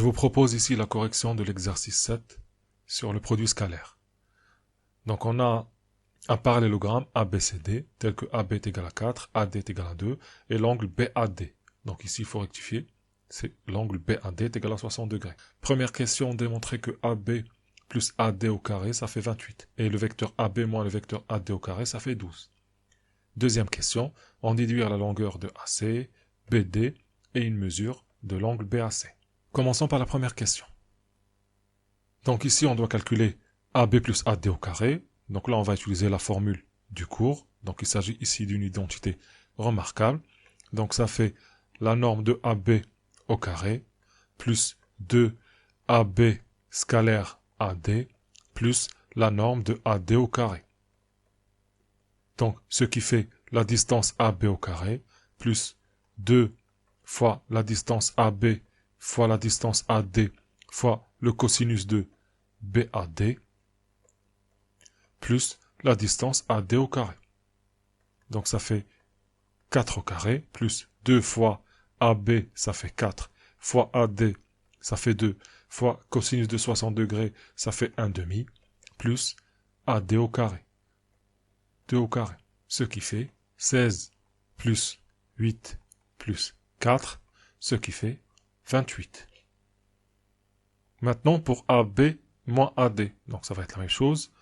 Je vous propose ici la correction de l'exercice 7 sur le produit scalaire. Donc on a un parallélogramme ABCD tel que AB est égal à 4, AD est égal à 2 et l'angle BAD. Donc ici il faut rectifier, c'est l'angle BAD est égal à 60 degrés. Première question, démontrer que AB plus AD au carré ça fait 28 et le vecteur AB moins le vecteur AD au carré ça fait 12. Deuxième question, en déduire la longueur de AC, BD et une mesure de l'angle BAC. Commençons par la première question. Donc ici, on doit calculer AB plus AD au carré. Donc là, on va utiliser la formule du cours. Donc il s'agit ici d'une identité remarquable. Donc ça fait la norme de AB au carré plus 2AB scalaire AD plus la norme de AD au carré. Donc ce qui fait la distance AB au carré plus 2 fois la distance AB fois la distance AD fois le cosinus de BAD plus la distance AD au carré. Donc ça fait 4 au carré plus 2 fois AB ça fait 4 fois AD ça fait 2 fois cosinus de 60 degrés ça fait 1 demi plus AD au carré. 2 au carré. Ce qui fait 16 plus 8 plus 4, ce qui fait 28. Maintenant pour AB moins AD. Donc ça va être la même chose.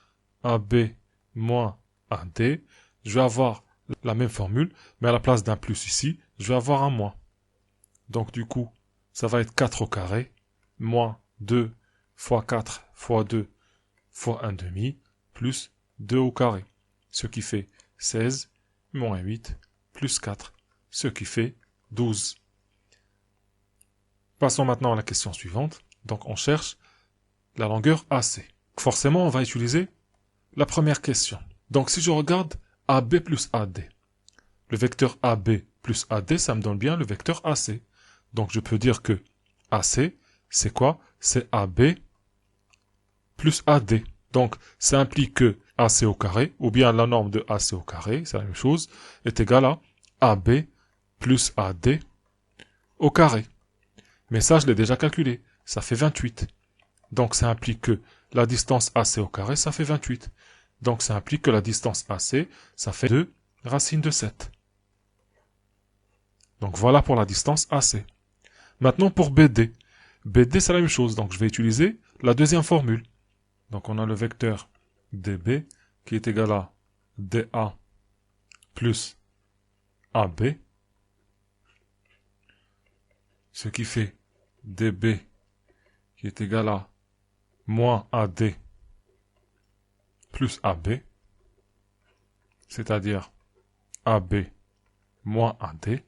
AB moins AD. Je vais avoir la même formule, mais à la place d'un plus ici, je vais avoir un moins. Donc du coup, ça va être 4 au carré, moins 2 fois 4 fois 2 fois 1 demi, plus 2 au carré. Ce qui fait 16 moins 8 plus 4, ce qui fait 12. Passons maintenant à la question suivante. Donc on cherche la longueur AC. Forcément, on va utiliser la première question. Donc si je regarde AB plus AD, le vecteur AB plus AD, ça me donne bien le vecteur AC. Donc je peux dire que AC, c'est quoi? C'est AB plus AD. Donc ça implique que AC au carré, ou bien la norme de AC au carré, c'est la même chose, est égale à AB plus AD au carré. Mais ça, je l'ai déjà calculé. Ça fait 28. Donc ça implique que la distance AC au carré, ça fait 28. Donc ça implique que la distance AC, ça fait 2 racine de 7. Donc voilà pour la distance AC. Maintenant pour BD. BD, c'est la même chose. Donc je vais utiliser la deuxième formule. Donc on a le vecteur DB qui est égal à DA plus AB. Ce qui fait DB qui est égal à moins AD plus AB, c'est-à-dire AB moins AD.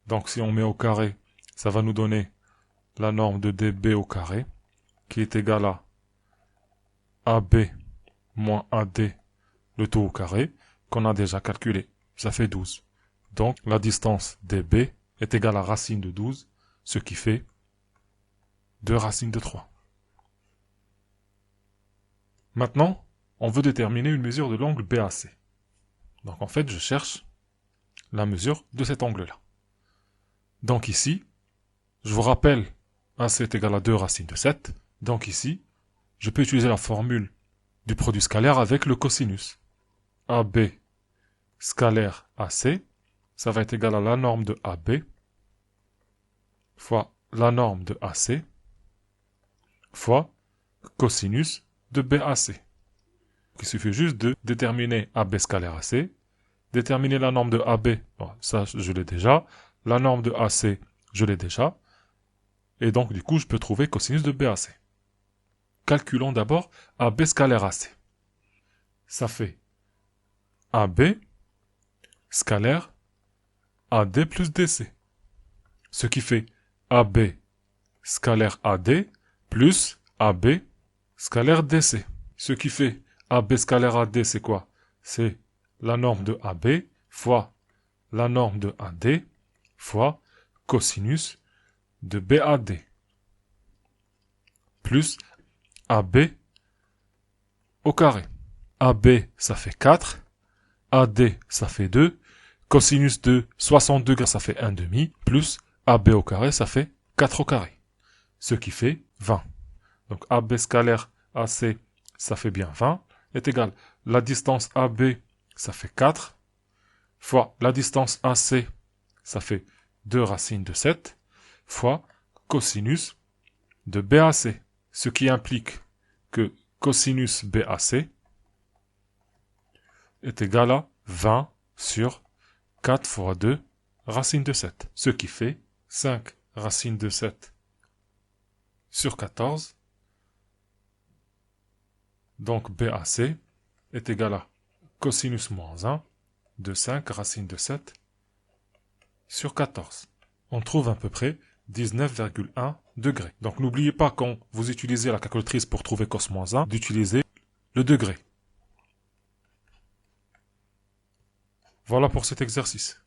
Donc si on met au carré, ça va nous donner la norme de DB au carré, qui est égale à AB moins AD, le tout au carré, qu'on a déjà calculé. Ça fait 12. Donc la distance DB est égale à racine de 12, ce qui fait 2 racines de 3. Maintenant, on veut déterminer une mesure de l'angle BAC. Donc en fait, je cherche la mesure de cet angle-là. Donc ici, je vous rappelle, AC est égal à 2 racines de 7. Donc ici, je peux utiliser la formule du produit scalaire avec le cosinus. AB scalaire AC, ça va être égal à la norme de AB fois la norme de AC fois cosinus de BAC. Il suffit juste de déterminer AB scalaire AC, déterminer la norme de AB, bon, ça je l'ai déjà, la norme de AC, je l'ai déjà, et donc du coup je peux trouver cosinus de BAC. Calculons d'abord AB scalaire AC. Ça fait AB scalaire AD plus DC, ce qui fait AB scalaire AD plus AB scalaire DC, ce qui fait AB scalaire AD, c'est quoi? C'est la norme de AB fois la norme de AD fois cosinus de BAD plus AB au carré. AB, ça fait 4. AD, ça fait 2. Cosinus de 60 degrés, ça fait 1 demi. Plus AB au carré, ça fait 4 au carré. ce qui fait 20. Donc AB scalaire AC, ça fait bien 20, est égal. La distance AB, ça fait 4, fois la distance AC, ça fait 2 racines de 7, fois cosinus de BAC, ce qui implique que cosinus BAC est égal à 20 sur 4 fois 2 racine de 7, ce qui fait 5 racine de 7 sur 14. Donc BAC est égal à cosinus moins 1 de 5 racine de 7 sur 14. On trouve à peu près 19,1 degrés. Donc n'oubliez pas quand vous utilisez la calculatrice pour trouver cos moins 1, d'utiliser le degré. Voilà pour cet exercice.